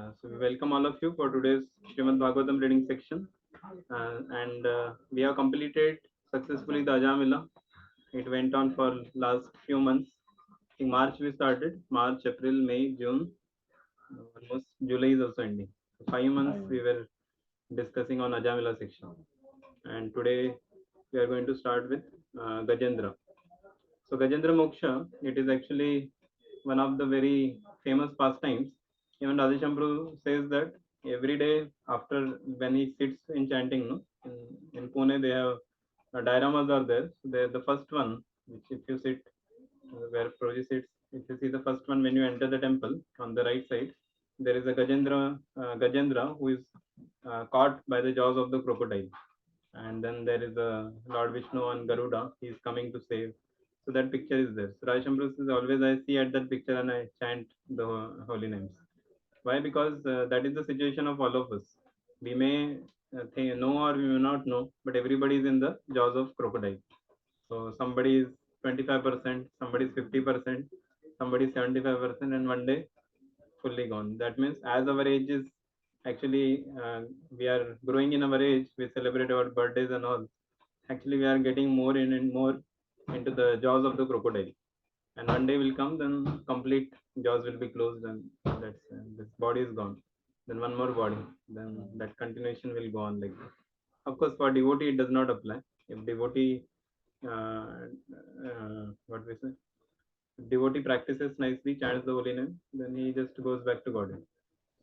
So we welcome all of you for today's Srimad Bhagavatam reading section. And we have completed successfully the Ajamila. It went on for last few months. In March we started. March, April, May, June. Almost July is also ending. So 5 months we were discussing on Ajamila section. And today we are going to start with Gajendra. So Gajendra Moksha, it is actually one of the very famous pastimes. Even Radheshamprabhu says that every day after when he sits in chanting, no, in Pune they have dioramas are there. So they're the first one, which if you sit where Prabhuji sits, if you see the first one when you enter the temple on the right side, there is a Gajendra who is caught by the jaws of the crocodile, and then there is a Lord Vishnu on Garuda. He is coming to save. So that picture is there. So Radheshamprabhu says always I see at that picture and I chant the holy names. Why? Because that is the situation of all of us. We may know or we may not know, but everybody is in the jaws of crocodile. So somebody is 25%, somebody is 50%, somebody is 75%, and one day fully gone. That means as our age is actually we are growing in our age, we celebrate our birthdays and all. Actually, we are getting more in and more into the jaws of the crocodile. And one day will come, then complete jaws will be closed, and that's this body is gone. Then one more body, then that continuation will go on like that. Of course, for devotee it does not apply. If devotee, what we say, if devotee practices nicely, chants the holy name, then he just goes back to God.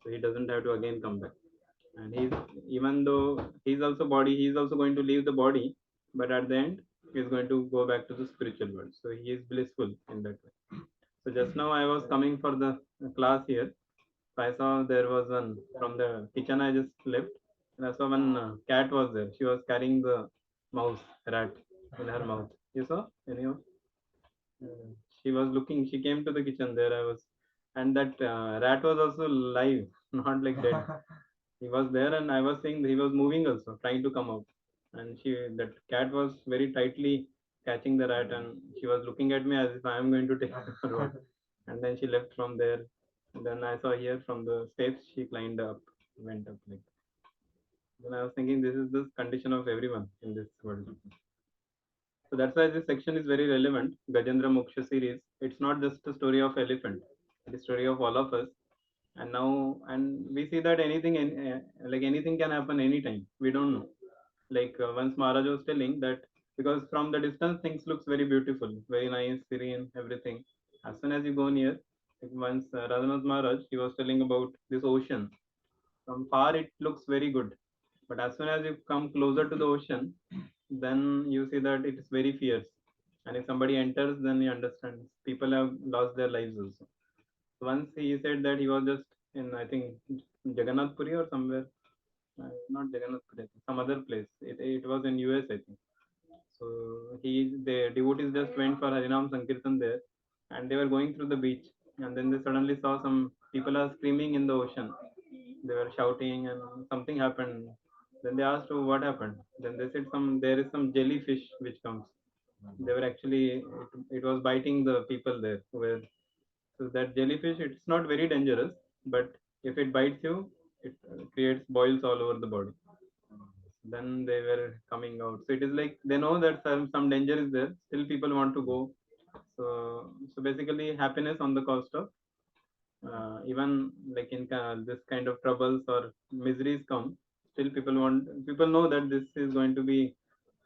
So he doesn't have to again come back. And he's, even though he's also body, he's also going to leave the body, but at the end he's going to go back to the spiritual world. So he is blissful in that way. So just now I was coming for the class here. So I saw there was one from the kitchen. I just left, and I saw one cat was there. She was carrying the mouse rat in her mouth. You saw any of? She was looking. She came to the kitchen. There I was, and that rat was also live, not like dead. He was there, and I was saying he was moving also, trying to come out. And that cat was very tightly catching the rat, and she was looking at me as if I am going to take her out. And then she left from there. And then I saw here from the steps she climbed up, went up like. Then I was thinking this is the condition of everyone in this world. So that's why this section is very relevant. Gajendra Moksha series. It's not just a story of elephant. It's a story of all of us. And now, and we see that like anything can happen anytime. We don't know. Like once Maharaj was telling that because from the distance things looks very beautiful, very nice, serene, everything. As soon as you go near, like once Radhanath Maharaj, he was telling about this ocean. From far it looks very good, but as soon as you come closer to the ocean, then you see that it is very fierce. And if somebody enters, then you understand people have lost their lives also. So once he said that he was just in, I think, Jagannath Puri or somewhere, not Jagannath Puri, some other place. It was in US, I think. So the devotees just went for Harinam Sankirtan there, and they were going through the beach, and then they suddenly saw some people are screaming in the ocean. They were shouting, and something happened. Then they asked, "Oh, what happened?" Then they said, there is some jellyfish which comes." They were actually it was biting the people there who were. So that jellyfish, it's not very dangerous, but if it bites you, it creates boils all over the body. Then they were coming out. So it is like they know that some danger is there. Still, people want to go. So basically, happiness on the cost of even like in this kind of troubles or miseries come. Still, people know that this is going to be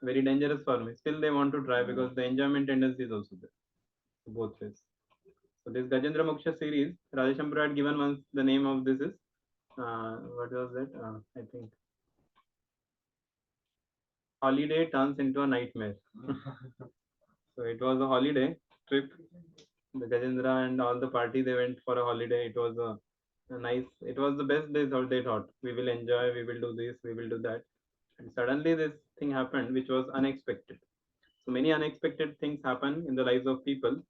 very dangerous for me. Still, they want to try because the enjoyment tendency is also there both ways. So this Gajendra Moksha series, Radheshamprabhu had given once the name of this is what was that? I think holiday turns into a nightmare. So it was a holiday trip. The Gajendra and all the party they went for a holiday. It was a nice. It was the best days. How they thought we will enjoy, we will do this, we will do that, and suddenly this thing happened, which was unexpected. So many unexpected things happen in the lives of people.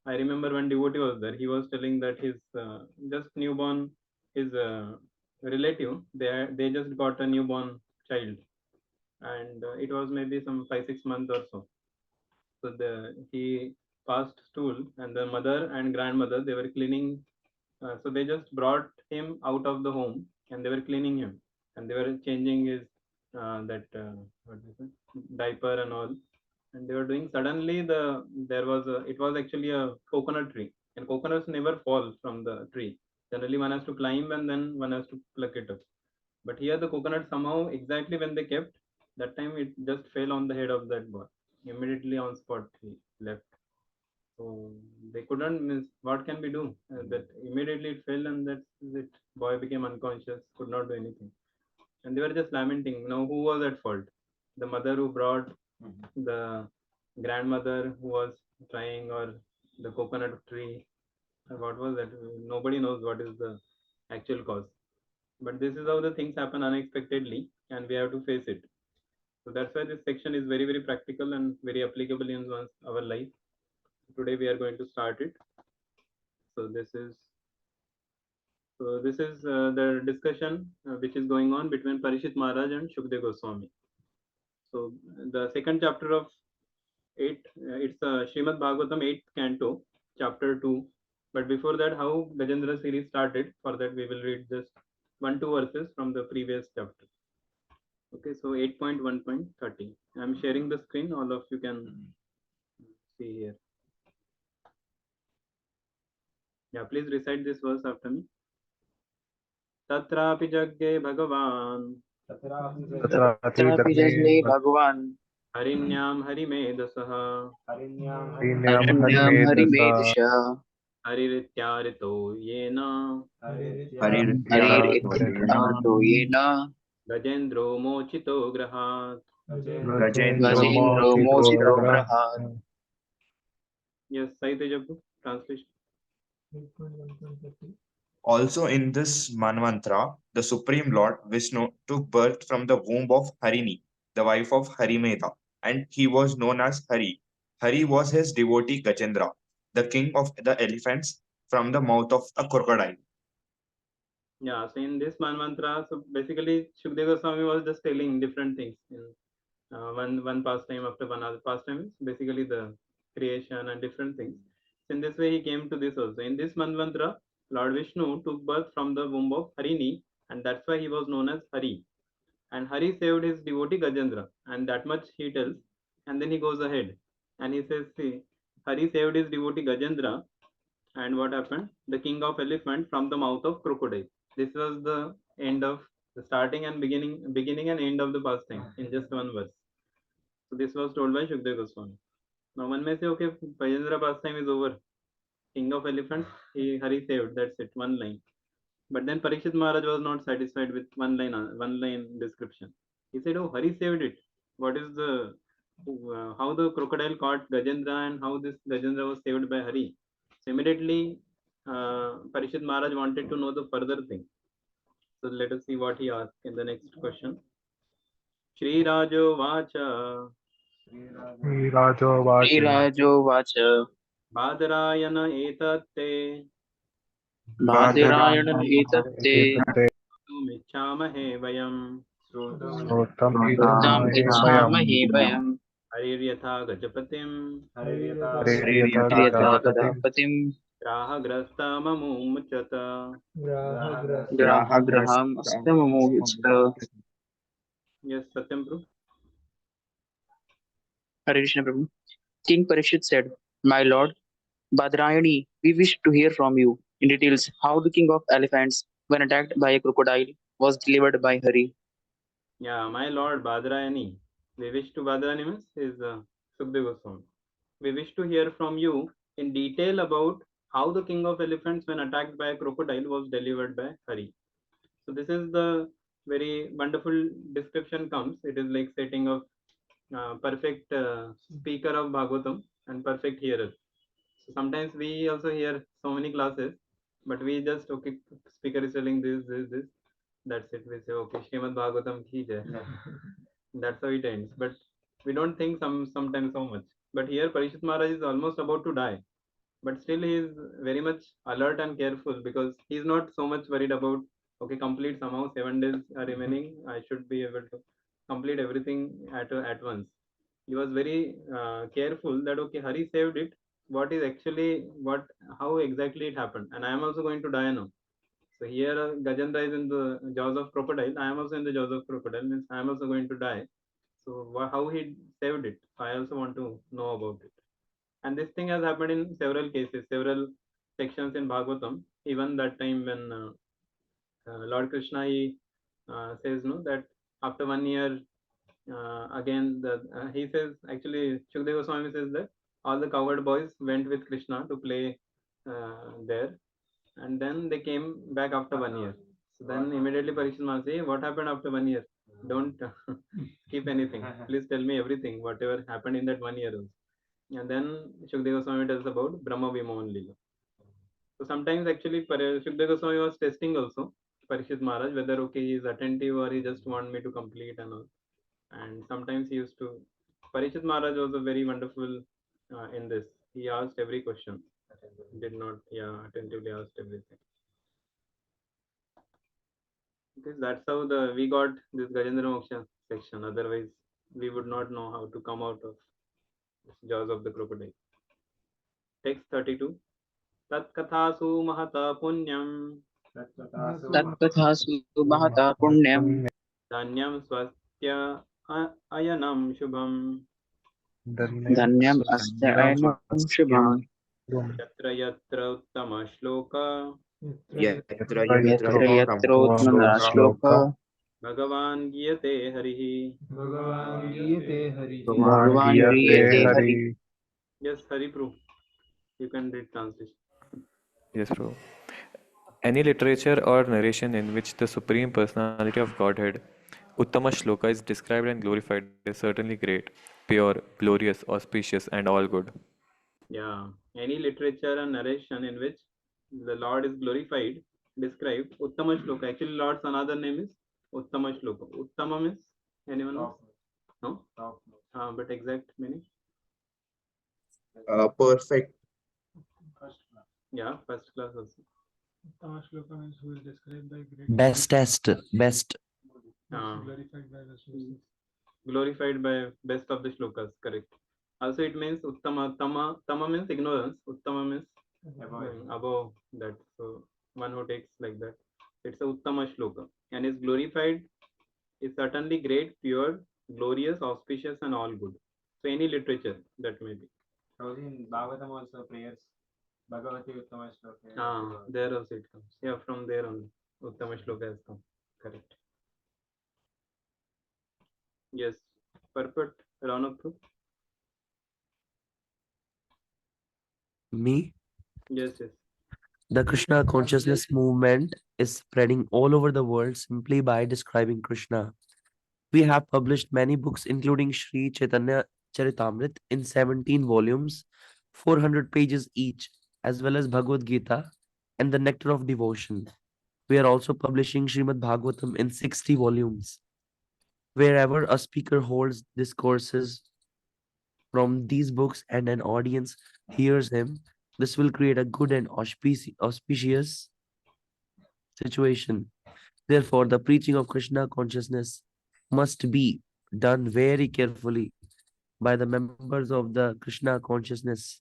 I remember when devotee was there. He was telling that his just newborn, his relative, they just got a newborn child, and it was maybe some 5 6 months or so. So he passed stool, and the mother and grandmother they were cleaning So they just brought him out of the home and they were cleaning him and they were changing his that what is it? Diaper and all. And they were doing suddenly there was it was actually a coconut tree and coconuts never fall from the tree. Generally one has to climb and then one has to pluck it up. But here the coconut somehow exactly when they kept that time it just fell on the head of that boy. Immediately on spot he left. So they couldn't miss. What can we do? That immediately it fell, and that's it. Boy became unconscious, could not do anything, and they were just lamenting. Now, who was at fault? The mother who brought, the grandmother who was trying, or the coconut tree. What was that? Nobody knows what is the actual cause. But this is how the things happen unexpectedly, and we have to face it. So that's why this section is very, very practical and very applicable in our life. Today we are going to start it. So this is the discussion which is going on between Parishit Maharaj and Shukdev Goswami. So the second chapter of 8, it's Srimad Bhagavatam 8th canto, chapter 2. But before that, how Gajendra series started, for that we will read just 1-2 verses from the previous chapter. Okay, so 8.1.30. I'm sharing the screen, all of you can see here. Yeah, please recite this verse after me. तत्रापि जज्ञे भगवान् तत्रापि जज्ञे भगवान् हरिण्यां हरिमेधसः हरिण्यां हरिमेधसः हरिरित्यारितो येन हरिरित्यातो येन गजेन्द्रो मोचितो ग्रहात्. गजेन्द्रो मोचितो ग्रहात्. Yes, Saitejapu, translation. Also in this Manvantra, the Supreme Lord Vishnu took birth from the womb of Harini, the wife of Harimedha, and he was known as Hari. Hari was his devotee Gajendra, the king of the elephants, from the mouth of a crocodile. Yeah, so in this mantra, so basically Shukdev Goswami was just telling different things. One pastime after one other pastime is basically the creation and different things. So in this way, he came to this also. In this mantra, Lord Vishnu took birth from the womb of Harini, and that's why he was known as Hari. And Hari saved his devotee Gajendra, and that much he tells. And then he goes ahead and he says, see, Hari saved his devotee Gajendra, and what happened? The king of elephant from the mouth of crocodile. This was the end of the starting and beginning and end of the pastime in just one verse. So this was told by Shukdev Goswami. Now one may say, okay, Gajendra pastime is over. King of elephants, Hari saved. That's it, one line. But then Parikshit Maharaj was not satisfied with one line description. He said, "Oh, Hari saved it. What is the how the crocodile caught Gajendra and how this Gajendra was saved by Hari?" So immediately, Parikshit Maharaj wanted to know the further thing. So let us see what he asked in the next question. Shri Rajo Vacha श्रीराजोवाच Badarayana etatte Badarayana एतत्ते Tumichamahe Vayam श्रोतम् इच्छामहि वयम् Hariryatha Gajapatim हरिर्यथा गदापतिम् Grahagrastamamumuchata. ग्राहग्रहम् अस्तममोहित. Yes, Satyam Prabhu. Hare Krishna Prabhu. King Parishit said, "My lord, Badrayani, we wish to hear from you in details how the king of elephants, when attacked by a crocodile, was delivered by Hari." Yeah, my lord Badrayani. We wish to Badrayani means is Sukdev Goswami. We wish to hear from you in detail about how the king of elephants, when attacked by a crocodile, was delivered by Hari. So this is the very wonderful description comes. It is like setting of perfect speaker of Bhagavatam and perfect hearer. So sometimes we also hear so many classes, but we just okay, speaker is telling this. That's it. We say okay, Srimad Bhagavatam ki jai. That's how it ends. But we don't think sometimes so much. But here Parishit Maharaj is almost about to die, but still he is very much alert and careful because he is not so much worried about okay, complete somehow 7 days are remaining. I should be able to complete everything at once. He was very careful that okay, Hari saved it. what is actually what how exactly it happened, and I am also going to die now. So here Gajendra is in the jaws of crocodile. I am also in the jaws of crocodile. Means I am also going to die. So how he saved it? I also want to know about it. And this thing has happened in several cases, several sections in Bhagavatam. Even that time when Lord Krishna he says no that after 1 year again he says actually Shukadeva Swami says that all the cowherd boys went with Krishna to play there, and then they came back after 1 year. So then immediately Parikshit Maharaj say, what happened after 1 year? Don't keep anything. Please tell me everything, whatever happened in that 1 year. And then Shukadeva Swami tells about Brahma Vimohan Lila. So sometimes actually Shukadeva Goswami was testing also Parikshit Maharaj whether okay he is attentive or he just want me to complete and all. And sometimes he used to. Parikshit Maharaj was a very wonderful in this. He asked every question. Did not attentively asked everything. Because that's how the we got this Gajendra Moksha section. Otherwise we would not know how to come out of jaws of the crocodile. Text 32. तत्कथासु महता पुण्यम तत्कथासु महता पुण्यं धन्यं स्वस्य अयनं शुभम धन्यम् अस्य अयनं शुभम् यत्र यत्र उत्तमश्लोक Yatra yatra यत्र uttama यत्रोत्तमश्लोकः भगवान् गीयते हरिः. भगवान् गीयते Hari. Yes, Hari Prabhu. You can read translation. Yes, bro. Any literature or narration in which the Supreme Personality of Godhead, Uttama Shloka, is described and glorified is certainly great, pure, glorious, auspicious, and all good. Yeah. Any literature and narration in which the Lord is glorified, described, Uttama Shloka. Actually, Lord's another name is Uttama Shloka. Uttama means anyone knows? No? But exact meaning? perfect. Yeah, first class also. Bestest, best. Uh, glorified by best of the shlokas, correct. Also, it means Uttama. Tama means ignorance. Uttama means above that. So, one who takes like that. It's a Uttama shloka. And is glorified is certainly great, pure, glorious, auspicious, and all good. So, any literature that may be. In Bhagavatam also prayers. Bhagavati Uttama Shloka. There also it comes. Yeah, from there on. Uttama shloka has come. Correct. Yes. Perfect. Round up. Me? Yes, yes. The Krishna consciousness movement is spreading all over the world simply by describing Krishna. We have published many books, including Sri Chaitanya Charitamrit in 17 volumes, 400 pages each, as well as Bhagavad Gita and the Nectar of Devotion. We are also publishing Srimad Bhagavatam in 60 volumes. Wherever a speaker holds discourses from these books and an audience hears him, this will create a good and auspicious situation. Therefore, the preaching of Krishna consciousness must be done very carefully by the members of the Krishna consciousness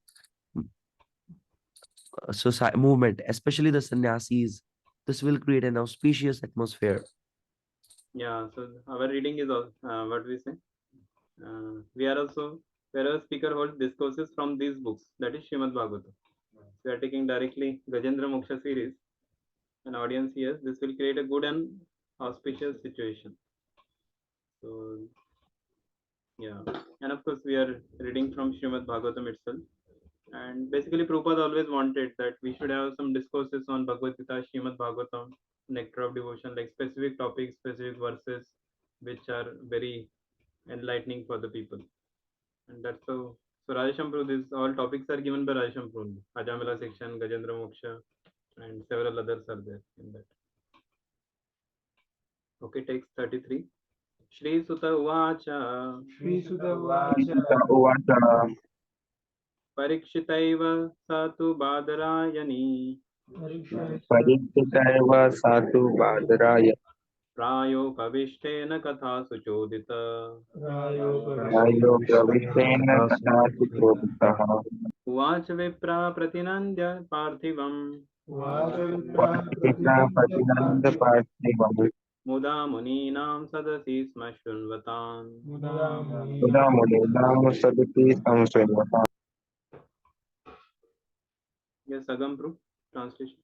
society movement, especially the sannyasis. This will create an auspicious atmosphere. Yeah, so our reading is what we say. We are also, wherever speaker holds discourses from these books, that is Srimad Bhagavatam. We are taking directly Gajendra Moksha series. An audience hears, this will create a good and auspicious situation. So, yeah. And of course, we are reading from Srimad Bhagavatam itself. And basically, Prabhupada always wanted that we should have some discourses on Bhagavad Gita, Srimad Bhagavatam, Nectar of Devotion, like specific topics, specific verses, which are very enlightening for the people. And that's how. So Rajashampur, these all topics are given by Rajashampur. Ajamila section, Gajendra Moksha, and several others are there in that. Okay, text 33. Shri Sutta Uvacha उवाच Parikshitaiva Satu Badarayani परीक्षितैव साधु बादराय प्रायोपविष्टेन कथा सुचोदित प्रायो प्रविष्टेन तथा सुचोदितः उवाच विप्रा प्रतिनन्द्य पार्थिवम् मुदा मुनीनां सदसि स्म शृण्वताम् Yes, Agam Proof translation.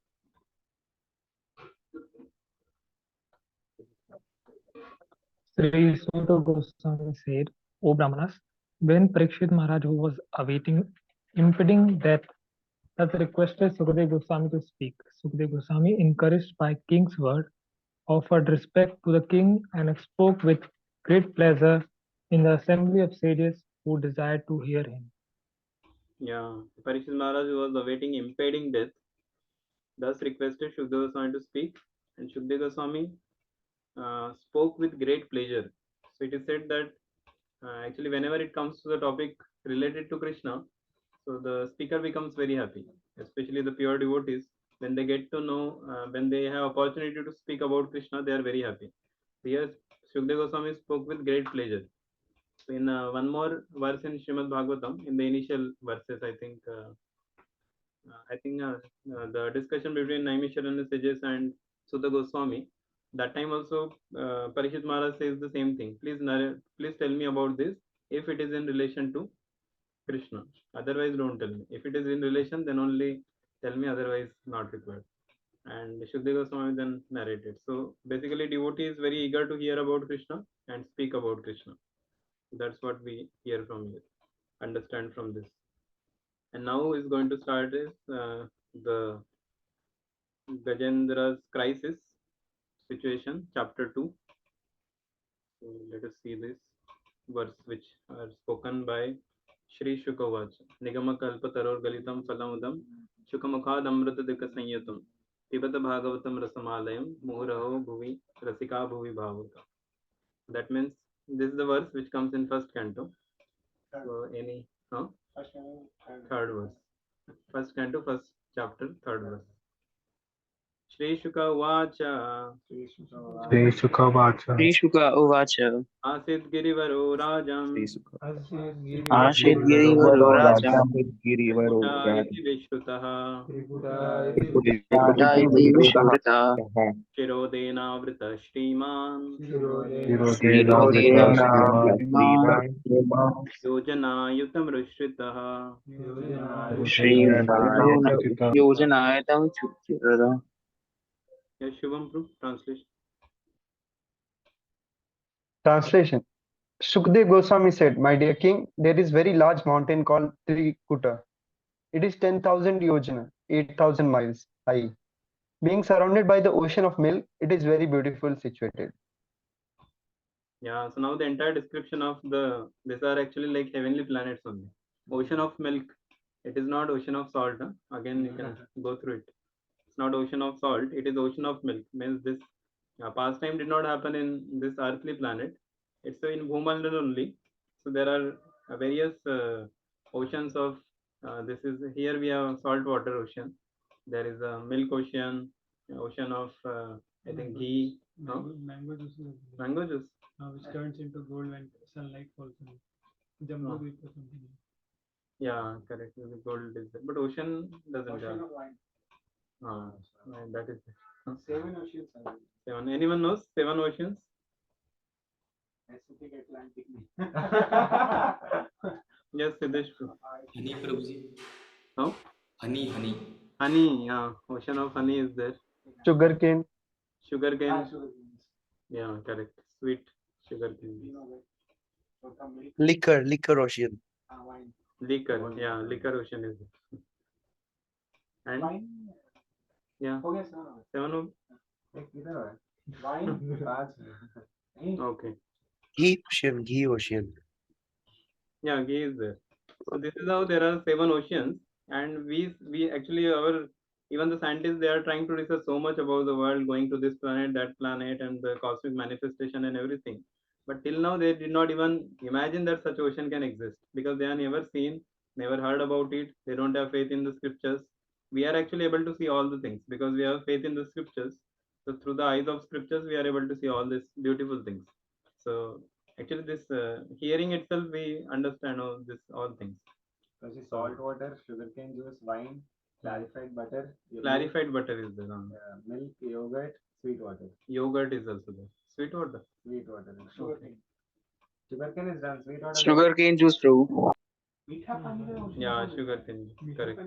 Sri Suta Goswami said, O Brahmanas, when Parikshit Maharaj, who was awaiting impending death, thus requested Sukadeva Goswami to speak, Sukadeva Goswami, encouraged by king's word, offered respect to the king and spoke with great pleasure in the assembly of sages who desired to hear him. Yeah, Parikshit Maharaj was awaiting impending death, thus requested Shukdeva Goswami to speak, and Shukdeva Goswami spoke with great pleasure. So it is said that actually, whenever it comes to the topic related to Krishna, so the speaker becomes very happy, especially the pure devotees. When they get to know, when they have opportunity to speak about Krishna, they are very happy. Here, Shukdeva Goswami spoke with great pleasure. So in one more verse in Srimad Bhagavatam, in the initial verses, the discussion between Naimisharanya sages and Sutta Goswami, that time also Parishit Maharaj says the same thing. Please tell me about this if it is in relation to Krishna. Otherwise, don't tell me. If it is in relation, then only tell me. Otherwise, not required. And Shukdeva Goswami then narrated. So basically, devotee is very eager to hear about Krishna and speak about Krishna. That's what we hear from here, understand from this. And now is going to start is the Gajendra's crisis situation, chapter 2. So let us see this verse which are spoken by Shri Shukavach. Nigama kalpa taror galitam phalamudam Shukamukhad amrita sanyatam Pibata bhagavatam rasamalayam Muhuraho bhuvi rasika bhuvi bhavuta. That means this is the verse which comes in first canto. So any third verse. First canto, first chapter, third verse. Shri Shuka Vacha Sri Shuka Uvacha Asit Girivaro Rajam Ashit Girivaro Rajam Trikuta iti Vishrutaha Trikuta iti Vishrita Shirodena Shriman Shirodena Vrita Yojana Yutam Rishritaha. Shri Yojanayatam Chuchirada. Yes, Shubham Proof translation. Translation. Sukdev Goswami said, My dear king, there is very large mountain called Trikuta. It is 10,000 yojana, 8,000 miles high. Being surrounded by the ocean of milk, it is very beautiful situated. Yeah, so now the entire description of these are actually like heavenly planets only. Ocean of milk. It is not ocean of salt. Huh? Again, you can go through it. It's not ocean of salt. It is ocean of milk. Means this pastime did not happen in this earthly planet. It's in Bhumandan only. So there are various oceans of. This is here we have salt water ocean. There is a milk ocean, ocean of I think ghee. No? Mango juice. Which turns into gold when sunlight falls on it. Jumbo or something. Yeah, correct. The gold is there. But ocean doesn't have. That is it. 7 oceans are Seven. Anyone knows? 7 oceans? Pacific, Atlantic. Yes, Siddesh. Honey Prabhu ji No? Honey Honey Honey. Yeah, ocean of honey is there. Sugarcane. Sugarcane. Yeah, correct. Sweet sugarcane. Liquor ocean. Liquor. Yeah, liquor ocean is there. And yeah, 7 of. Okay. Ghee ocean. Yeah, ghee is there. So this is how there are 7 oceans, and we actually our even the scientists they are trying to research so much about the world, going to this planet, that planet, and the cosmic manifestation and everything. But till now they did not even imagine that such ocean can exist because they have never seen, never heard about it. They don't have faith in the scriptures. We are actually able to see all the things because we have faith in the scriptures. So through the eyes of scriptures, we are able to see all these beautiful things. So actually, this hearing itself, we understand all things. Prabhuji, salt water, sugarcane juice, wine, clarified butter, Clarified butter is there. milk, yogurt, sweet water. Yogurt is also there. Sweet water. Sweet water. Sugarcane. Sugarcane is done. Sweet water. Sugarcane juice, Prabhu. Yeah, sugar cane. Correct.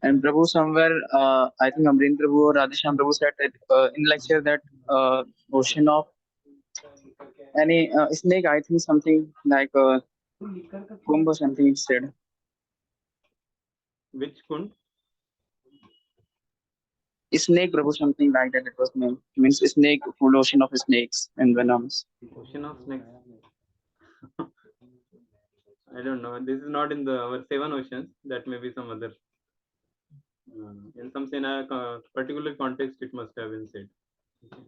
And Prabhu, somewhere, I think Amreen Prabhu or Radhesham Prabhu said that in lecture that ocean of any snake, I think something like Kumbh or something he said. Which kund? Snake, Prabhu, something like that. It was named. Means snake, full ocean of snakes and venoms. Ocean of snakes. I don't know. This is not in the our seven oceans. That may be some other. In some particular context, it must have been said. Okay.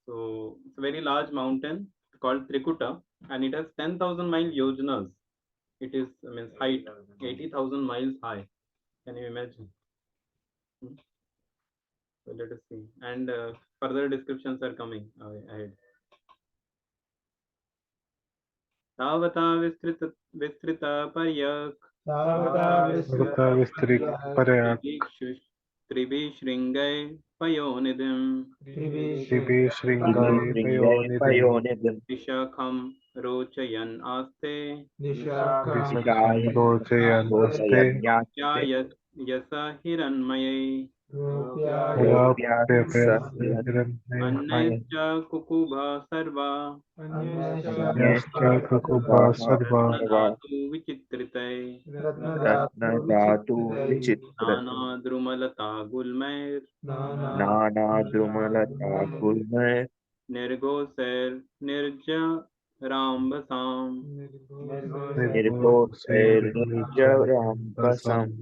So it's a very large mountain called Trikuta, and it has 10,000 mile yojanas. It is means height 80,000 miles high. Can you imagine? So let us see, and further descriptions are coming ahead. तावता विस्तृत पर्यक् विस्तृतपर्यक् त्रिभिः पयोनिधिम् शृङ्गाय पयोनिधिम् विशाखं रोचयन् आस्ते विशाखं रोचयन् अस्ते yes हिरण्मयै हिरण्मयः अन्यश्च कुकुभा सर्वा अन्यश्च कुकुभा सर्वा रत्नधातु विचित्रितै रत्नधातु विचित्र नानाद्रुमलता गुल्मैर् नानाद्रुमलता गुल्मैः निर्घोषैर्निर्जराम्भसाम् निर्घोषैर्निर्जराम्बसम्.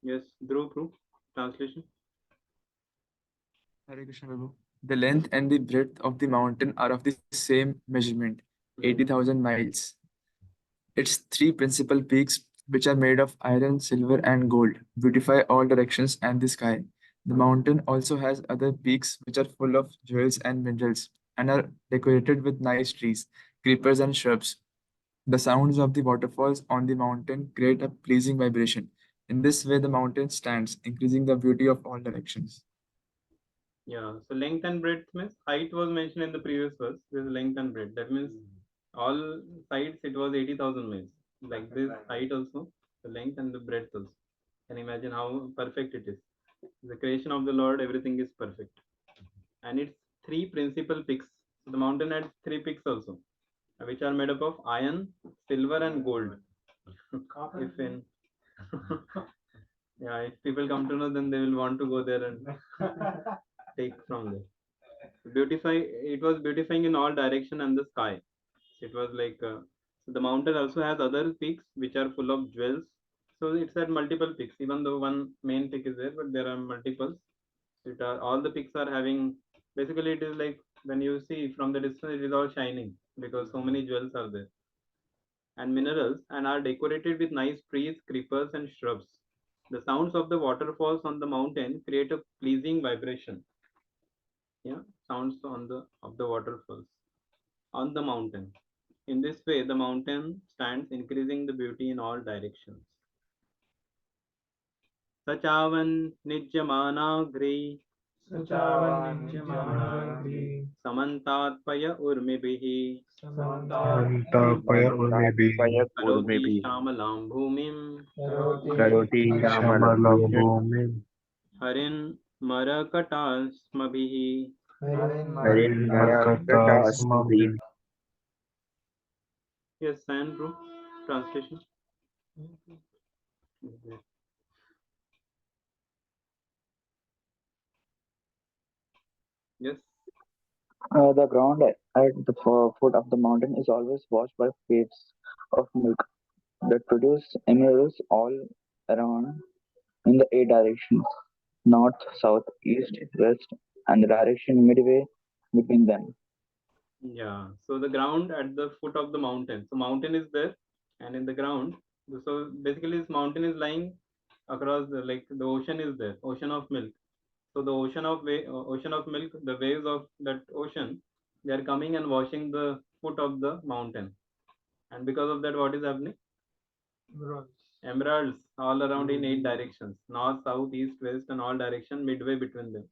Yes, Dhruv, translation. Hare Krishna Prabhu. The length and the breadth of the mountain are of the same measurement, 80,000 miles. Its three principal peaks, which are made of iron, silver, and gold, beautify all directions and the sky. The mountain also has other peaks which are full of jewels and minerals and are decorated with nice trees, creepers, and shrubs. The sounds of the waterfalls on the mountain create a pleasing vibration. In this way, the mountain stands, increasing the beauty of all directions. Yeah, so length and breadth means height was mentioned in the previous verse. This is length and breadth. That means all sides it was 80,000 miles. Like this height also, the length and the breadth also. Can imagine how perfect it is. The creation of the Lord, everything is perfect. And it's three principal peaks. So the mountain had three peaks also, which are made up of iron, silver, and gold. If in yeah, if people come to know, then they will want to go there and take from there. It was beautifying in all direction and the sky. It was like so the mountain also has other peaks which are full of jewels. So it's at multiple peaks, even though one main peak is there, but there are multiples. It are all the peaks are having, basically it is like when you see from the distance it is all shining because so many jewels are there and minerals and are decorated with nice trees, creepers, and shrubs. The sounds of the waterfalls on the mountain create a pleasing vibration. Yeah, sounds on the of the waterfalls on the mountain. In this way, the mountain stands, increasing the beauty in all directions. Sachavan nijyamanagri samantatpaya urmibihi मन्तापय उर्मिभिः karoti shamalam bhumim करोति श्यामलं श्यामलं भूमिं भूमिं harin marakatasmabihi. हरिन्मरकटास्मभिः. Yes, Andrew. Translation. Yes. The ground at the foot of the mountain is always washed by waves of milk that produce emeralds all around in the eight directions north, south, east, west, and the direction midway between them. Yeah. So the ground at the foot of the mountain. So mountain is there, and in the ground. So basically, this mountain is lying across like the ocean is there, ocean of milk. So the ocean of milk, the waves of that ocean, they are coming and washing the foot of the mountain. And because of that, what is happening? Emeralds all around in 8 directions: north, south, east, west, and all direction midway between them.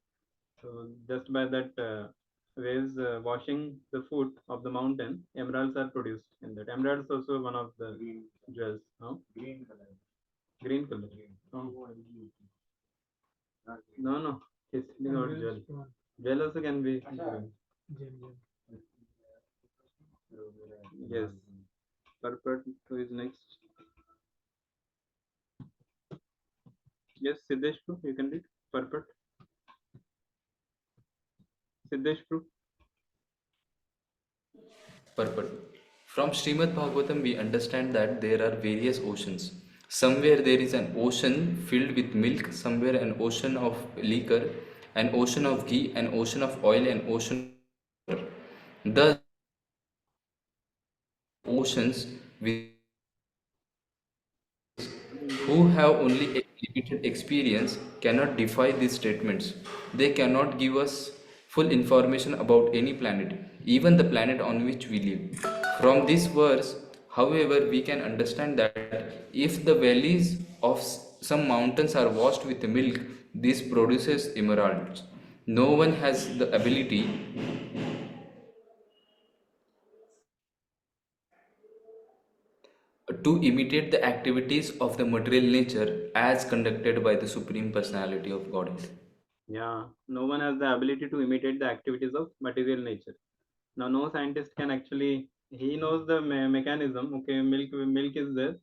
So just by that waves washing the foot of the mountain, emeralds are produced in that. Emeralds also one of the jewels. No? Green color. Oh. No, no. It's not jewel. Jewel also can be green. Yes. Purple who is next. Yes, Siddesh Prabhu, you can read. Purple. Siddesh Prabhu. Purport. From Srimad Bhagavatam, we understand that there are various oceans. Somewhere there is an ocean filled with milk, somewhere an ocean of liquor, an ocean of ghee, an ocean of oil, an ocean of water. Thus, oceans within scientists who have only a limited experience cannot defy these statements. They cannot give us full information about any planet, even the planet on which we live. From this verse, however, we can understand that if the valleys of some mountains are washed with milk, this produces emeralds. No one has the ability to imitate the activities of the material nature as conducted by the Supreme Personality of Godhead. Yeah, no one has the ability to imitate the activities of material nature. Now, no scientist can actually. He knows the mechanism. Okay, milk is there,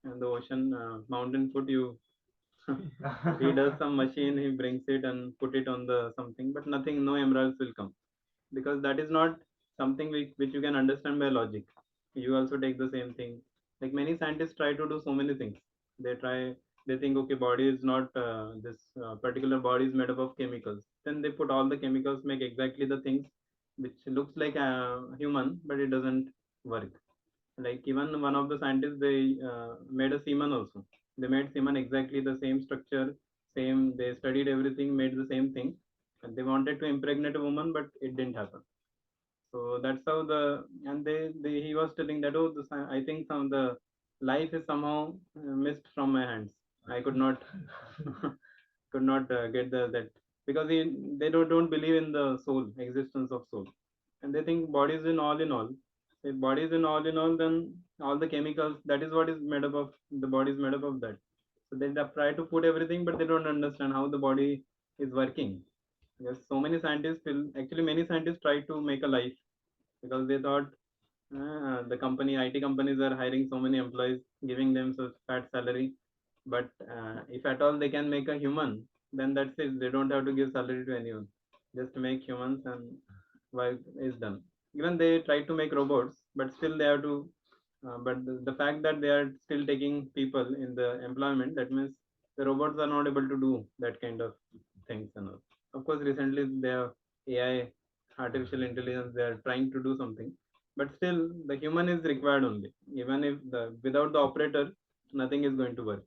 and the ocean, mountain food. You, he does some machine. He brings it and put it on the something, but nothing. No emeralds will come because that is not something which you can understand by logic. You also take the same thing. Like many scientists try to do so many things. They think, okay, body is not this particular body is made up of chemicals. Then they put all the chemicals, make exactly the things which looks like a human, but it doesn't work. Like even one of the scientists, they made a semen also. They made semen exactly the same structure, same. They studied everything, made the same thing, and they wanted to impregnate a woman, but it didn't happen. So that's how and they he was telling that, oh, I think some the life is somehow missed from my hands. I could not could not get that because they don't believe in the soul, existence of soul, and they think body is in all. If body is in all, then all the chemicals, that is what is made up of. The body is made up of that. So they try to put everything, but they don't understand how the body is working. Yes, so many scientists will actually many scientists try to make a life because they thought the IT companies are hiring so many employees, giving them so fat salary. But if at all they can make a human, then that's it. They don't have to give salary to anyone. Just make humans and work is done. Even they try to make robots, but still they have to. But the fact that they are still taking people in the employment, that means the robots are not able to do that kind of things and all. Of course, recently they have AI, artificial intelligence. They are trying to do something, but still the human is required only. Even if the without the operator, nothing is going to work.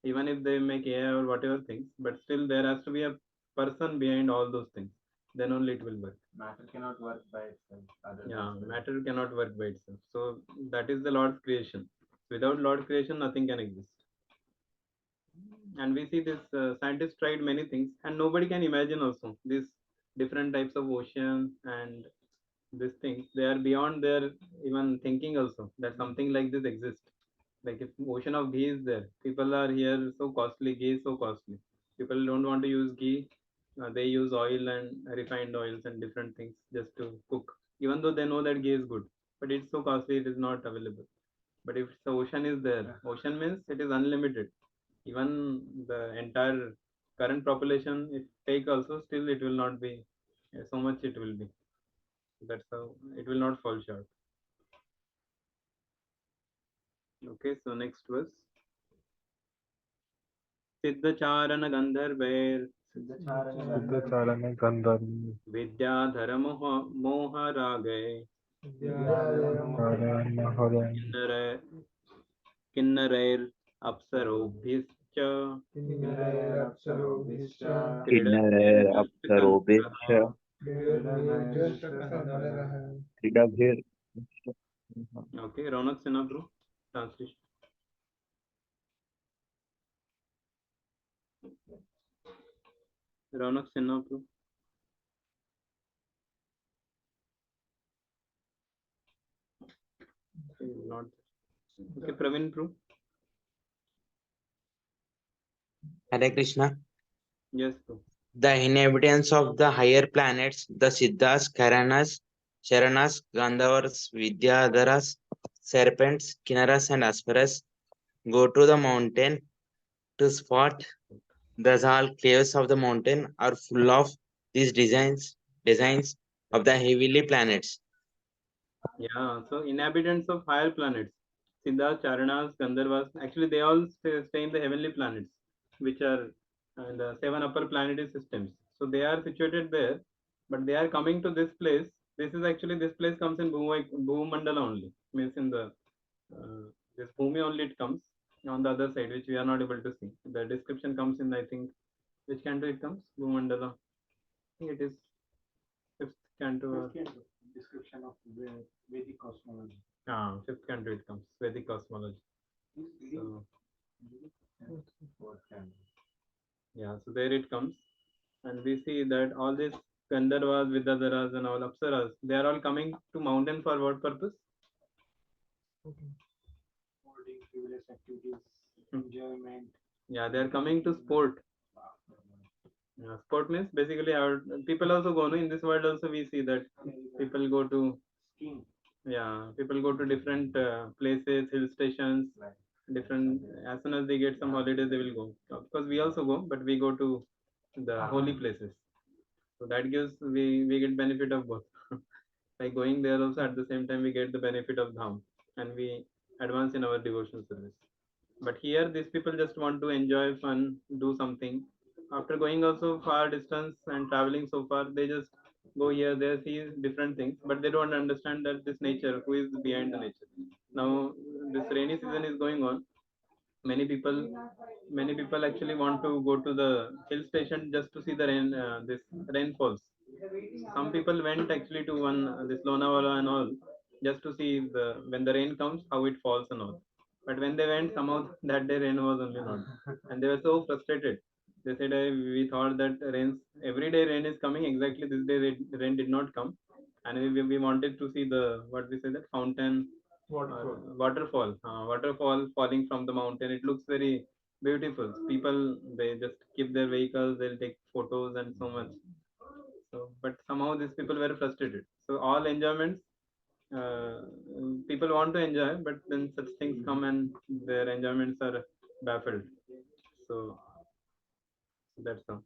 Even if they make AI or whatever things, but still there has to be a person behind all those things. Then only it will work. Matter cannot work by itself. Yeah, matter cannot work by itself. So that is the Lord's creation. Without Lord creation, nothing can exist. And we see this scientists tried many things, and nobody can imagine also these different types of oceans and these things. They are beyond their even thinking also that something like this exists. Like if ocean of ghee is there, people are here so costly. Ghee is so costly. People don't want to use ghee. They use oil and refined oils and different things just to cook. Even though they know that ghee is good, but it's so costly, it is not available. But if the ocean is there, ocean means it is unlimited. Even the entire current population, if take also, still it will not be so much. It will be. That's how it will not fall short. Okay, so next verse. सिद्धचारण गंधर्वैर् सिद्धचारण गंधर्व विद्याधर मोहरागै हरण किन्नर किन्नरैर् अप्सरोभिश्च किन्नरैः क्रीडनैर्दृष्टकन्दरः अप्सरोभिश्च क्रीडाभिर् Okay, Ronak Sinha, bro. Translation. Ronak Sinha, bro. Not. Okay, Praveen, bro. Hare Krishna. Yes, bro. The inhabitants of the higher planets, the Siddhas, Karanas, Sharanas, Gandharvas, Vidyadharas, serpents, Kinnaras, and Asparas, go to the mountain to spot. Thus all caves of the mountain are full of these designs of the heavenly planets. Yeah, so inhabitants of higher planets, Siddhas, Charanas, Gandharvas, actually they all stay in the heavenly planets, which are the seven upper planetary systems. So they are situated there, but they are coming to this place. This is actually, this place comes in Bhumandala only, means in the this Bhumi only it comes on the other side, which we are not able to see. The description comes in, I think, which canto it comes? Bhumandala. I think it is fifth canto. Description of the Vedic cosmology. Fifth canto it comes, Vedic cosmology. So, yeah, so there it comes. And we see that all these Gandharvas, Vidyadharas, and all Apsaras, they are all coming to mountain for what purpose? Sporting, frivolous activities, enjoyment. Yeah, they are coming to sport. Yeah, sport means basically our people also go. No, in this world also we see that people go to skiing. Yeah, people go to different places, hill stations, different. As soon as they get some holidays, they will go. Of course, we also go, but we go to the holy places. So that gives, we get benefit of both. By going there also, at the same time we get the benefit of dham, and we advance in our devotional service. But here these people just want to enjoy fun, do something. After going also far distance and traveling so far, they just go here, there, see different things, but they don't understand that this nature, who is behind the nature. Now this rainy season is going on. Many people actually want to go to the hill station just to see the rain, this rainfalls. Some people went actually to one this Lonavala and all, just to see the when the rain comes how it falls and all. But when they went, somehow that day rain was only not, and they were so frustrated. They said, "We thought that rains every day rain is coming. Exactly this day rain did not come, and we wanted to see the what we say that fountain, waterfall falling from the mountain. It looks very beautiful. People, they just keep their vehicles, they'll take photos and so much. So, but somehow these people were frustrated. So all enjoyments, uh, people want to enjoy, but then such things come and their enjoyments are baffled. So that's how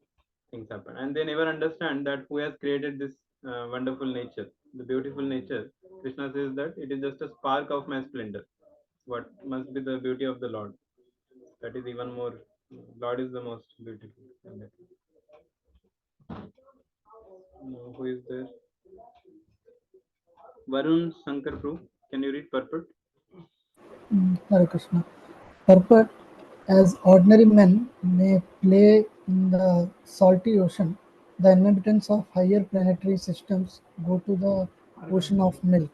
things happen, and they never understand that who has created this wonderful nature, the beautiful nature. Krishna says that it is just a spark of my splendor. What must be the beauty of the Lord? That is even more. Lord is the most beautiful. Who is there? Varun Shankar Prabhu. Can you read purport? Hare Krishna. Purport: as ordinary men may play in the salty ocean, the inhabitants of higher planetary systems go to the ocean of milk.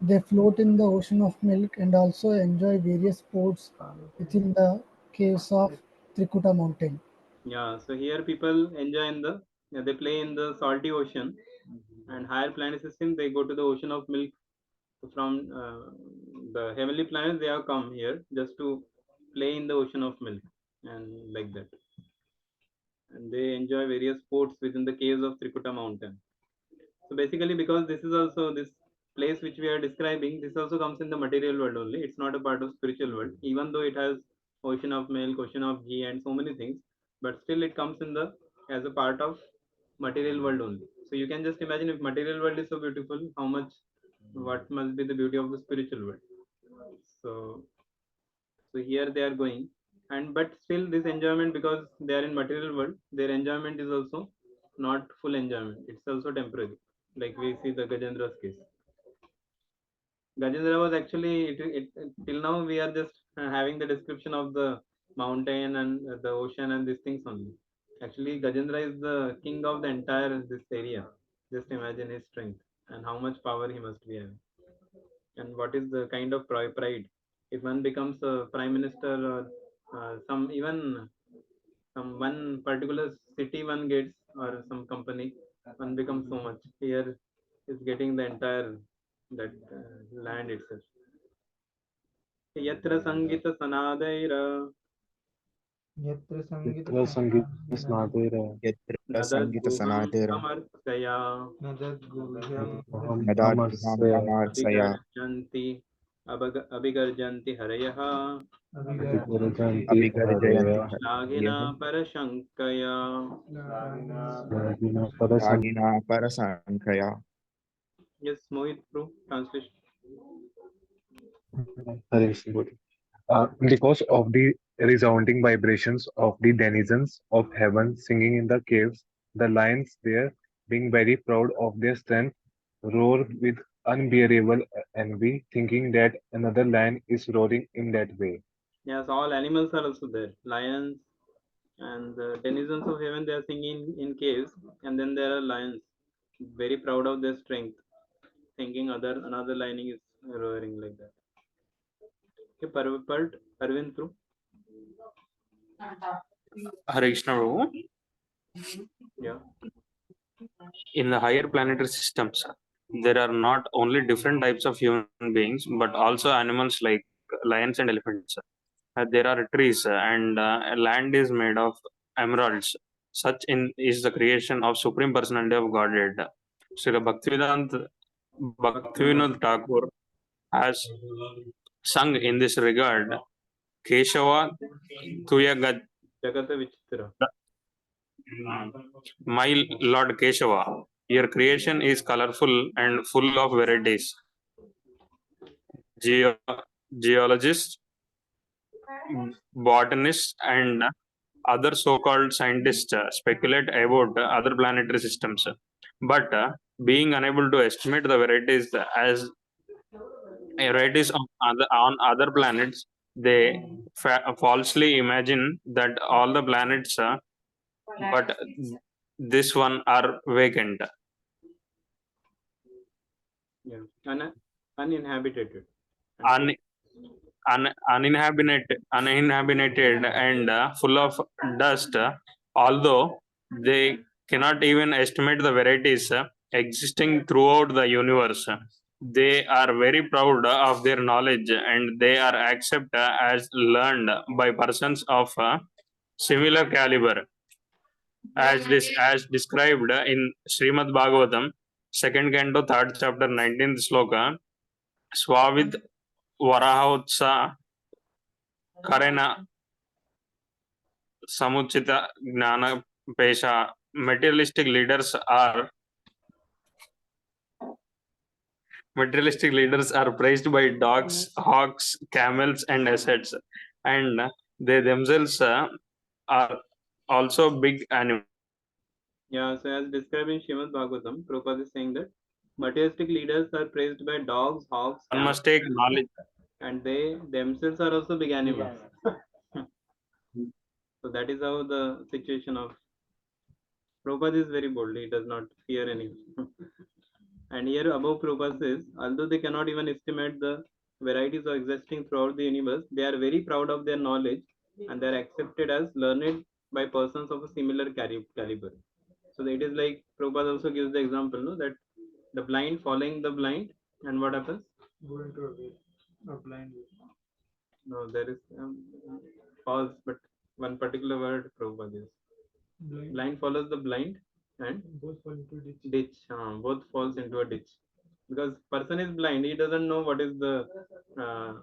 They float in the ocean of milk and also enjoy various sports within the caves of Trikuta mountain. Yeah, so here people enjoy in the, yeah, they play in the salty ocean, and higher planet system they go to the ocean of milk. So from the heavenly planets they have come here just to play in the ocean of milk, and like that, and they enjoy various sports within the caves of Trikuta mountain. So basically, because this is also this place which we are describing, this also comes in the material world only. It's not a part of spiritual world, even though it has ocean of milk, ocean of ghee, and so many things. But still, it comes in the as a part of material world only. So you can just imagine, if material world is so beautiful, how much, what must be the beauty of the spiritual world. So so here they are going, and but still this enjoyment, because they are in material world, their enjoyment is also not full enjoyment. It's also temporary. Like we see the Gajendra's case. Gajendra was actually till now we are just having the description of the mountain and the ocean and these things only. Actually, Gajendra is the king of the entire this area. Just imagine his strength and how much power he must be having. and what is the kind of pride. If one becomes a prime minister or some even some one particular city one gets or some company, one becomes so much. Here is getting the entire that land itself. Yatra Sangita Sanadaira यत्र संगीतस्नातेर Sangita Nadadguham Sanadera Amartaya अहम Nadadguham अमर्स्य Amarsaya Abhigarjanti Abhigarjanti Harayaha अभिगुरजन्ति हरय Abhigarjayanti Lagina Parashankaya. स्वादिना परसं Ragina Parasankaya. Yes, Mohit, bro. Translation. Hare Krishna. Because of the resounding vibrations of the denizens of heaven singing in the caves, the lions there, being very proud of their strength, roar with unbearable envy, thinking that another lion is roaring in that way. Yes, all animals are also there. Lions and the denizens of heaven, they are singing in caves, and then there are lions, very proud of their strength, thinking another lion is roaring like that. Okay, Parvin through. Hare Krishna, Prabhu. Yeah. In the higher planetary systems, there are not only different types of human beings, but also animals like lions and elephants. There are trees, and land is made of emeralds. Such is the creation of Supreme Personality of Godhead. Srila Bhaktivinoda Thakur has sung in this regard, Keshava Tuya Jagata Vichitra. My Lord Keshava, your creation is colorful and full of varieties. Geo- Geologists, botanists, and other so-called scientists speculate about other planetary systems, but being unable to estimate the varieties on other planets, they falsely imagine that all the planets, but this one are vacant. Yeah. Uninhabited. Un- uninhabited and full of dust, although they cannot even estimate the varieties existing throughout the universe. They are very proud of their knowledge and they are accepted as learned by persons of similar caliber. As described in Srimad Bhagavatam, second canto, third chapter, 19th sloka, Swavid Varahotsa Karena Samuchita Gnana Pesha. Materialistic leaders are praised by dogs, hawks, camels, and assets, and they themselves are also big animals. Yeah, so as described in Srimad Bhagavatam, Prabhupada is saying that materialistic leaders are praised by dogs, hawks, One must take knowledge. and they themselves are also big animals. So that is how the situation of Prabhupada is very bold. He does not fear anyone. And here above Prabhupada says, although they cannot even estimate the varieties of existing throughout the universe, they are very proud of their knowledge and they are accepted as learned by persons of a similar caliber. So it is like Prabhupada also gives the example, no, that the blind following the blind, and what happens? Go into a way, a blind way. No, there is false, but one particular word Prabhupada is. Blind follows the blind, and both fall into ditch. Both falls into a ditch, because person is blind, he doesn't know what is the uh,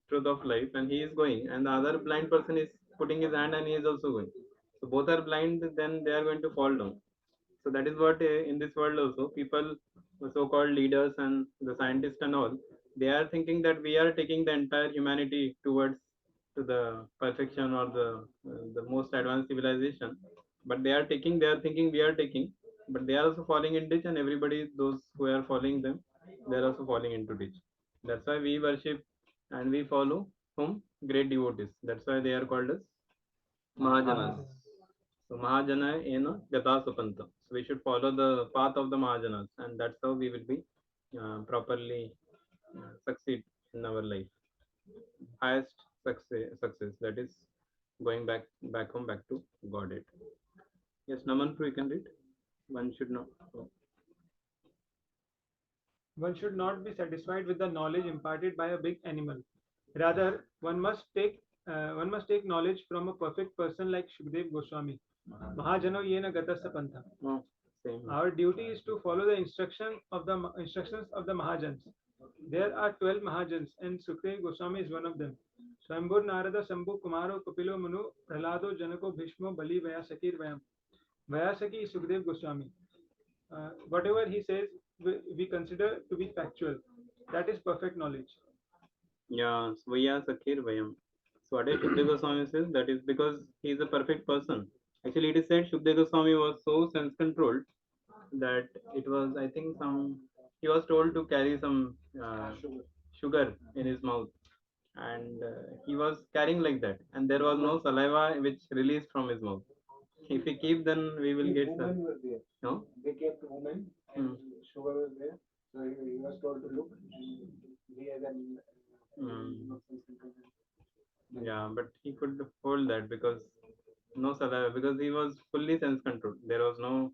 truth of life, and he is going, and the other blind person is putting his hand and he is also going. So both are blind, then they are going to fall down. So that is what in this world also people, the so-called leaders and the scientists and all, they are thinking that we are taking the entire humanity towards to the perfection or the most advanced civilization, but they are thinking we are taking, but they are also falling in ditch, and everybody, those who are following them, they are also falling into ditch. That's why we worship and we follow whom? Great devotees. That's why they are called as Mahajanas. So Mahajana ena Gata Supanta. So we should follow the path of the Mahajanas, and that's how we will be properly succeed in our life. Highest success, that is going back home, back to Godhead. Yes, Naman, you can read. One should not. Oh. One should not be satisfied with the knowledge imparted by a big animal. Rather, one must take knowledge from a perfect person like Shukdev Goswami. Mahajano yena gatasa pantha. Oh, same. Our duty is to follow the instructions of the Mahajans. There are 12 Mahajans, and Shukdev Goswami is one of them. Swambhur Narada Shambhu Kumaro Kapilo Manu Prahlado Janako Bhishmo Bali Vyasakir Vayam. Vyasaki is Shukdev Goswami. Whatever he says, we consider to be factual. That is perfect knowledge. Yeah, Svaya Sakir Vayam. So what Shukdev Goswami says, that is because he is a perfect person. Actually, it is said Shukdev Goswami was so sense controlled that it was, I think, he was told to carry some sugar in his mouth, and he was carrying like that, and there was no saliva which released from his mouth. If we keep, then we will get some. No? They kept women and sugar was there. So he was told to look, and he had an yeah, but he could hold that because no saliva, because he was fully sense controlled. There was no.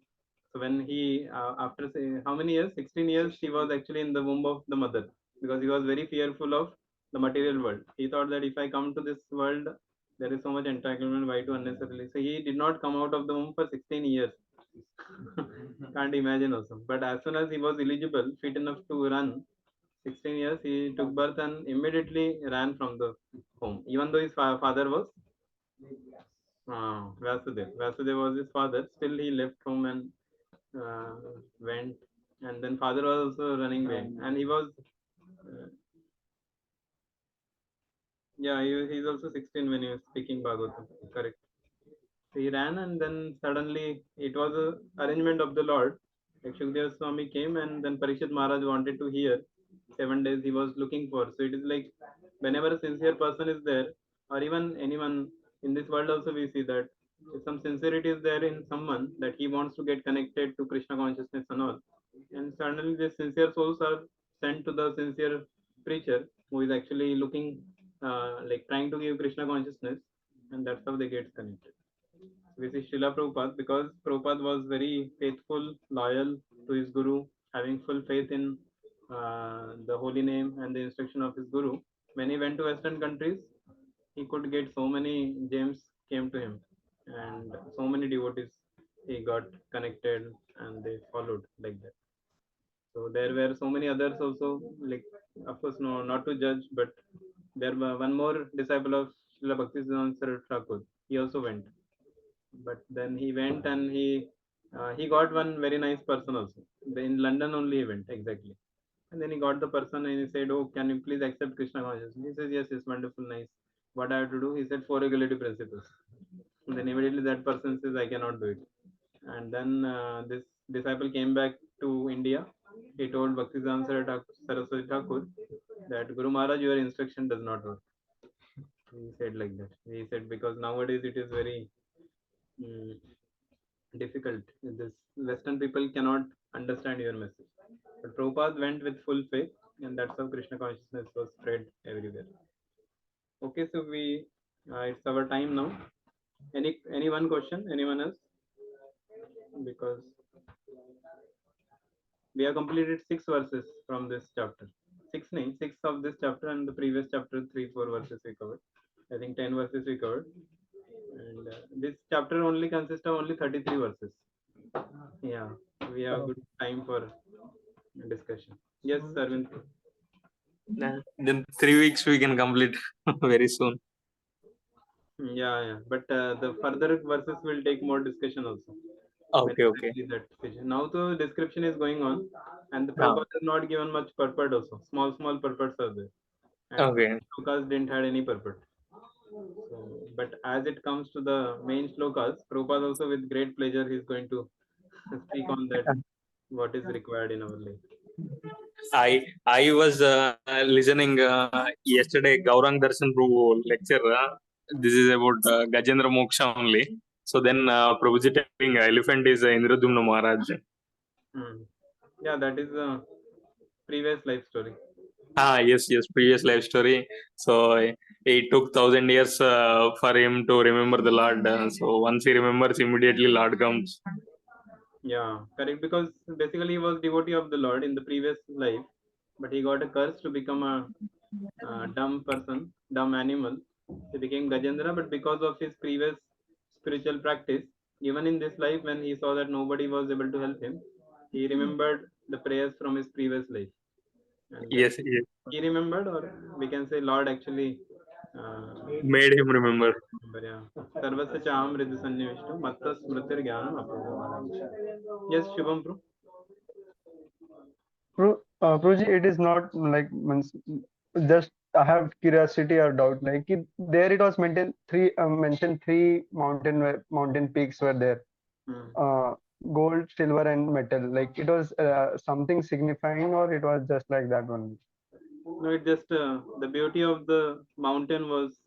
So when he after say how many years, 16 years, he was actually in the womb of the mother, because he was very fearful of the material world. He thought that if I come to this world, there is so much entanglement. Why to unnecessarily? So he did not come out of the womb for 16 years. Can't imagine also. But as soon as he was eligible, fit enough to run, 16 years, he took birth and immediately ran from the home. Even though his father was Vasudev. Vasudev was his father. Still, he left home and went. And then father was also running away. And he was, yeah, he's also 16 when he was speaking Bhagavatam. Correct. So he ran, and then suddenly it was a arrangement of the Lord. Like Shukdev Swami came, and then Parikshit Maharaj wanted to hear. 7 days he was looking for. So it is like whenever a sincere person is there, or even anyone in this world also, we see that if some sincerity is there in someone, that he wants to get connected to Krishna consciousness and all, and suddenly these sincere souls are sent to the sincere preacher who is actually looking, like trying to give Krishna consciousness, and that's how they get connected. We see Srila Prabhupada, because Prabhupada was very faithful, loyal to his Guru, having full faith in the holy name and the instruction of his Guru. When he went to Western countries, he could get so many gems came to him, and so many devotees he got connected, and they followed like that. So there were so many others also, like, of course, no, not to judge, but there were one more disciple of Srila Bhaktisiddhanta Thakur. He also went, but then he went, and he got one very nice person also. In London only he went, exactly. And then he got the person, and he said, "Oh, can you please accept Krishna consciousness?" He says, "Yes, it's wonderful, nice. What I have to do?" He said, "Four regulative principles." And then immediately that person says, "I cannot do it." And then this disciple came back to India. He told Bhaktisiddhanta Saraswati Thakur that, "Guru Maharaj, your instruction does not work." He said like that. He said, because nowadays it is very mm, difficult. This Western people cannot understand your message. But Prabhupada went with full faith, and that's how Krishna consciousness was spread everywhere. Okay, so it's our time now. Any one question? Anyone else? Because we have completed 6 verses from this chapter. Six of this chapter, and the previous chapter 3-4 verses we covered. I think 10 verses we covered, and this chapter only consists of only 33 verses. Yeah, we have good time for discussion. Yes, Arvind. Then 3 weeks we can complete very soon. Yeah. But the further verses will take more discussion also. Okay. Now the description is going on, and the Prabhupada has not given much purport also. Small purports are there, and Okay. shlokas didn't have any purport. So, but as it comes to the main shlokas, Prabhupada also with great pleasure is going to speak on that, what is required in our life. I was listening yesterday Gaurang Darshan Prabhu lecture. This is about Gajendra Moksha only. So then Prabhuji telling elephant is Indradumna Maharaj. Yeah, that is a previous life story. Yes, yes, previous life story. So it took 1,000 years for him to remember the Lord. So once he remembers, immediately Lord comes. Yeah, correct. Because basically he was devotee of the Lord in the previous life, but he got a curse to become a dumb person, dumb animal. He became Gajendra, but because of his previous spiritual practice, even in this life, when he saw that nobody was able to help him, he remembered the prayers from his previous life, and then Yes, yes, he remembered, or we can say Lord actually made him remember. remember. Yeah. Sarvasya cham riddhi sannivishtu matta smritir jnanam aprodham. Yes, Shubham, bro. Proji, it is not like means just I have curiosity or doubt. Like there, it was mentioned three mountain peaks were there. Hmm. Gold, silver, and metal. Like it was something signifying, or it was just like that only. No, it just the beauty of the mountain was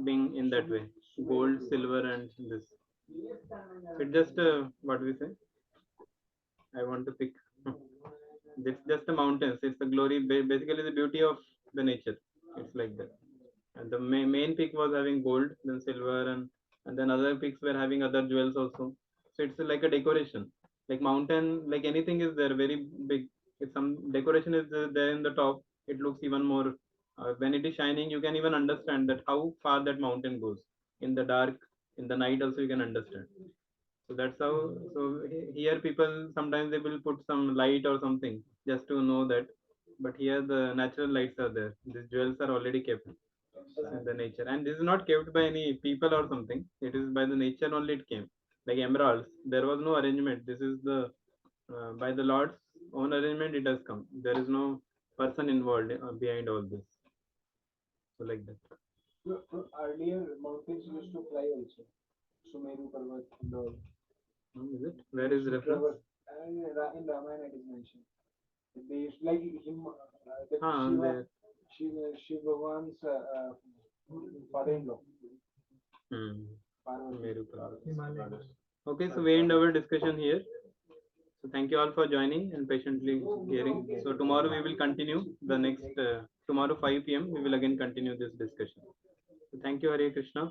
being in that way, gold, silver, and this. So it just what we say. I want to pick. It's just the mountains. It's the glory, basically the beauty of the nature. It's like that. And the main peak was having gold, then silver, and then other peaks were having other jewels also. So it's like a decoration. Like mountain, like anything is there, very big. If some decoration is there in the top, it looks even more. When it is shining, you can even understand that how far that mountain goes. In the dark, in the night also you can understand. So that's how. So here people sometimes they will put some light or something just to know that. But here the natural lights are there. These jewels are already kept in the nature, and this is not kept by any people or something. It is by the nature only. It came like emeralds. There was no arrangement. This is the by the Lord's own arrangement. It has come. There is no person involved behind all this. So like that. Earlier, mountains used to fly also. Sumeru Parvat and all. Is it? Where is reference? And in Ramayana it is mentioned. They used like him, the There. Shiva Bhagwan's father-in-law. Meru Parvat. Okay, so we end our discussion here. So thank you all for joining and patiently hearing. So tomorrow we will continue the next tomorrow 5 p.m. we will again continue this discussion. So thank you, Hare Krishna.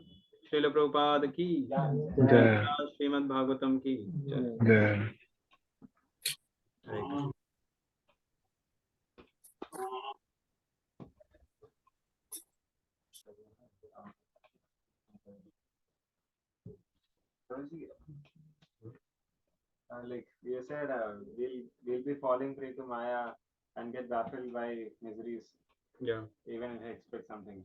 Srila Prabhupada ki Jai. Jai. Srimad Bhagavatam ki Jai. Jai. Hare Krishna. Like we said, we'll be falling prey to Maya and get baffled by miseries. Yeah. Even if we expect something.